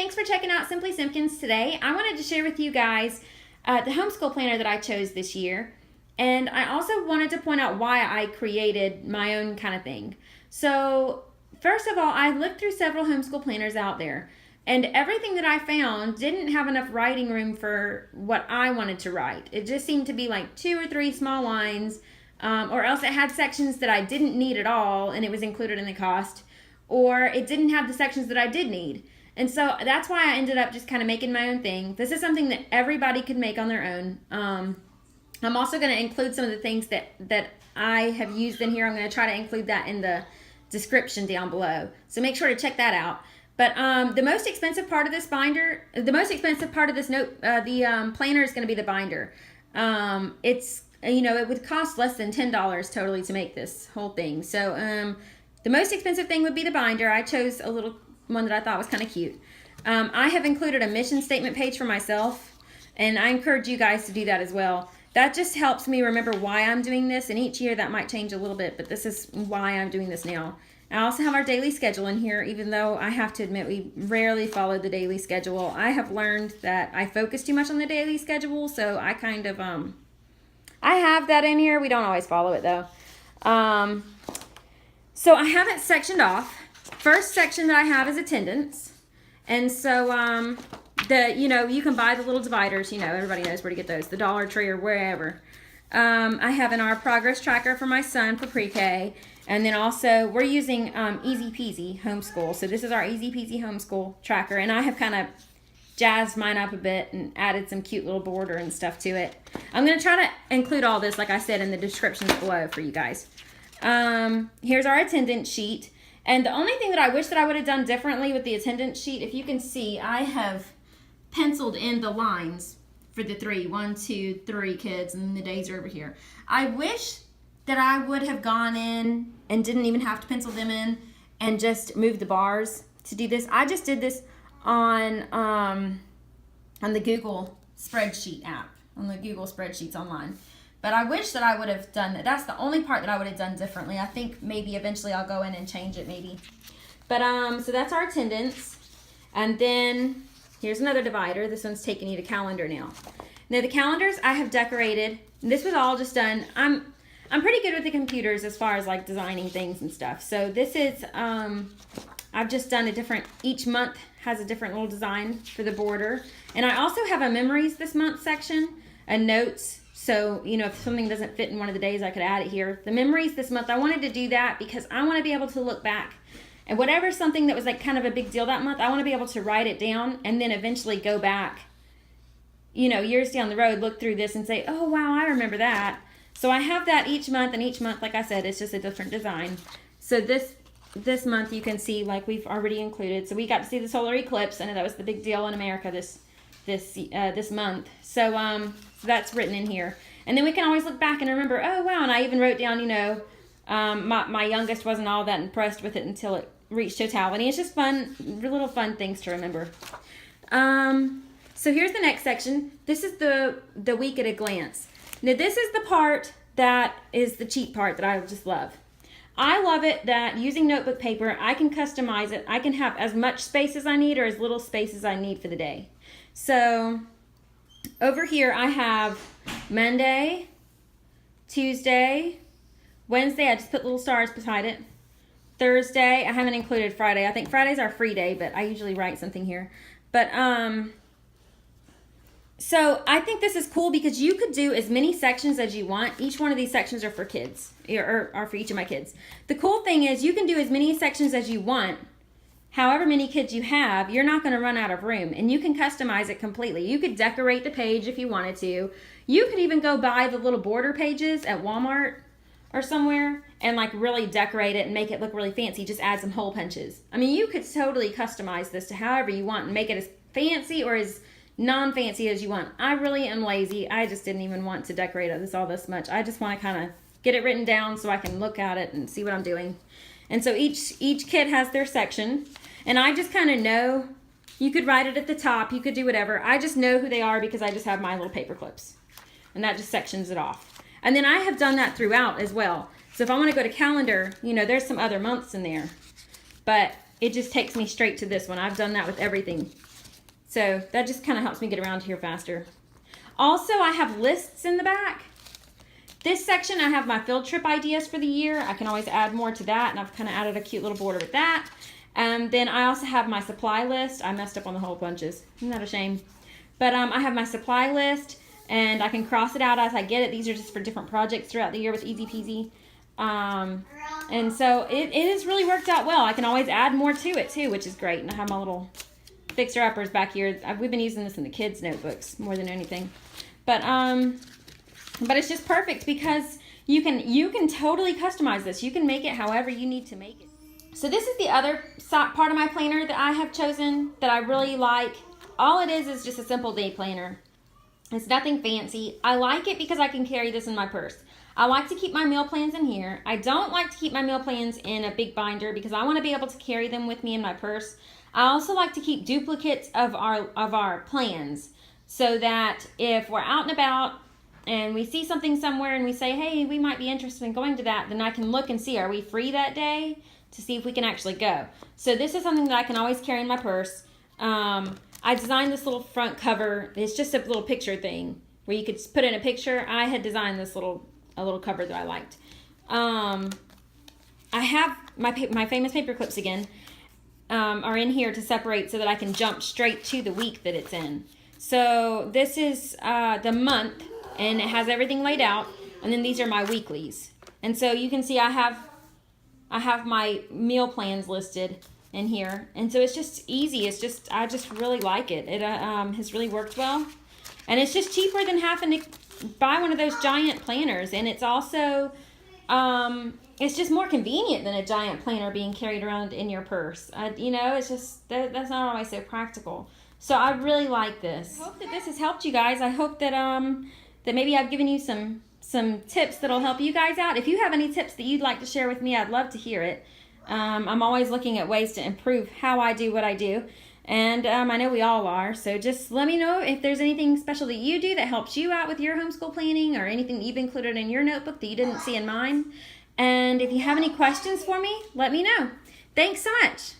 thanks for checking out Simply Simpkins today. I wanted to share with you guys the homeschool planner that I chose this year. And I also wanted to point out why I created my own kind of thing. So first of all, I looked through several homeschool planners out there. And everything that I found didn't have enough writing room for what I wanted to write. It just seemed to be like 2 or 3 small lines, or else it had sections that I didn't need at all and it was included in the cost, or it didn't have the sections that I did need. And so that's why I ended up just kind of making my own thing. This is something that everybody could make on their own. I'm also going to include some of the things that I have used in here. I'm going to try to include that in the description down below. So make sure to check that out. But the most expensive part of this binder, the most expensive part of this planner is going to be the binder. It's, it would cost less than $10 totally to make this whole thing. So the most expensive thing would be the binder. I chose a little one that I thought was kind of cute. I have included a mission statement page for myself, and I encourage you guys to do that as well. That just helps me remember why I'm doing this, and each year that might change a little bit, but this is why I'm doing this now. I also have our daily schedule in here, even though I have to admit we rarely follow the daily schedule. I have learned that I focus too much on the daily schedule, so I kind of, I have that in here. We don't always follow it though. So I have it sectioned off. First section that I have is attendance. And so, you can buy the little dividers, everybody knows where to get those, the Dollar Tree or wherever. I have our progress tracker for my son for pre-K. And then also we're using Easy Peasy Homeschool. So this is our Easy Peasy Homeschool tracker. And I have kind of jazzed mine up a bit and added some cute little border and stuff to it. I'm going to try to include all this, like I said, in the descriptions below for you guys. Here's our attendance sheet. And the only thing that I wish that I would have done differently with the attendance sheet, if you can see, I have penciled in the lines for the 1, 2, 3 kids, and then the days are over here. I wish that I would have gone in and didn't even have to pencil them in and just move the bars to do this. I just did this on the Google spreadsheet app, on the Google spreadsheets online. But I wish that I would have done that. That's the only part that I would have done differently. I think maybe eventually I'll go in and change it maybe. But so that's our attendance. And then here's another divider. This one's taking you to calendar now. Now the calendars I have decorated. This was all just done. I'm pretty good with the computers as far as like designing things and stuff. So this is, I've just done each month has a different little design for the border. And I also have a memories this month section, a notes. So, if something doesn't fit in one of the days, I could add it here. The memories this month, I wanted to do that because I want to be able to look back. And whatever something that was like kind of a big deal that month, I want to be able to write it down and then eventually go back, years down the road, look through this and say, oh, wow, I remember that. So I have that each month, and each month, like I said, it's just a different design. So this month you can see, like we've already included. So we got to see the solar eclipse. I know that was the big deal in America this month. So that's written in here. And then we can always look back and remember, oh, wow. And I even wrote down, my youngest wasn't all that impressed with it until it reached totality. It's just fun, little fun things to remember. So here's the next section. This is the week at a glance. Now, this is the part that is the cheap part that I just love. I love it that using notebook paper, I can customize it. I can have as much space as I need or as little space as I need for the day. So over here I have Monday, Tuesday, Wednesday, I just put little stars beside it. Thursday, I haven't included Friday. I think Friday's our free day, but I usually write something here. But so I think this is cool because you could do as many sections as you want. Each one of these sections are for kids, or are for each of my kids. The cool thing is you can do as many sections as you want. However many kids you have, you're not going to run out of room, and you can customize it completely. You could decorate the page if you wanted to. You could even go buy the little border pages at Walmart or somewhere and like really decorate it and make it look really fancy. Just add some hole punches. I mean, you could totally customize this to however you want and make it as fancy or as non-fancy as you want. I really am lazy. I just didn't even want to decorate this all this much. I just want to kind of get it written down so I can look at it and see what I'm doing. And so each kid has their section, and I just kind of know. You could write it at the top. You could do whatever. I just know who they are because I just have my little paper clips, and that just sections it off. And then I have done that throughout as well. So if I want to go to calendar, there's some other months in there, but it just takes me straight to this one. I've done that with everything. So that just kind of helps me get around here faster. Also, I have lists in the back. This section, I have my field trip ideas for the year. I can always add more to that, and I've kind of added a cute little border with that. Then I also have my supply list. I messed up on the whole bunches. Isn't that a shame? But I have my supply list, and I can cross it out as I get it. These are just for different projects throughout the year with easy peasy. And so it has really worked out well. I can always add more to it too, which is great. And I have my little fixer-uppers back here. We've been using this in the kids' notebooks more than anything. But it's just perfect because you can totally customize this. You can make it however you need to make it. So this is the other part of my planner that I have chosen that I really like. All it is just a simple day planner. It's nothing fancy. I like it because I can carry this in my purse. I like to keep my meal plans in here. I don't like to keep my meal plans in a big binder because I want to be able to carry them with me in my purse. I also like to keep duplicates of our plans so that if we're out and about and we see something somewhere and we say, hey, we might be interested in going to that, then I can look and see, are we free that day, to see if we can actually go. So this is something that I can always carry in my purse. I designed this little front cover. It's just a little picture thing where you could put in a picture. I had designed this a little cover that I liked. I have my famous paper clips again are in here to separate so that I can jump straight to the week that it's in. So this is the month, and it has everything laid out, and then these are my weeklies. And so you can see I have my meal plans listed in here, and so it's just easy. I just really like it. It has really worked well, and it's just cheaper than having to buy one of those giant planners, and it's also it's just more convenient than a giant planner being carried around in your purse. It's just that's not always so practical. So I really like this. I hope that this has helped you guys. I hope that that maybe I've given you some tips that'll help you guys out. If you have any tips that you'd like to share with me, I'd love to hear it. I'm always looking at ways to improve how I do what I do. And I know we all are. So just let me know if there's anything special that you do that helps you out with your homeschool planning, or anything that you've included in your notebook that you didn't see in mine. And if you have any questions for me, let me know. Thanks so much.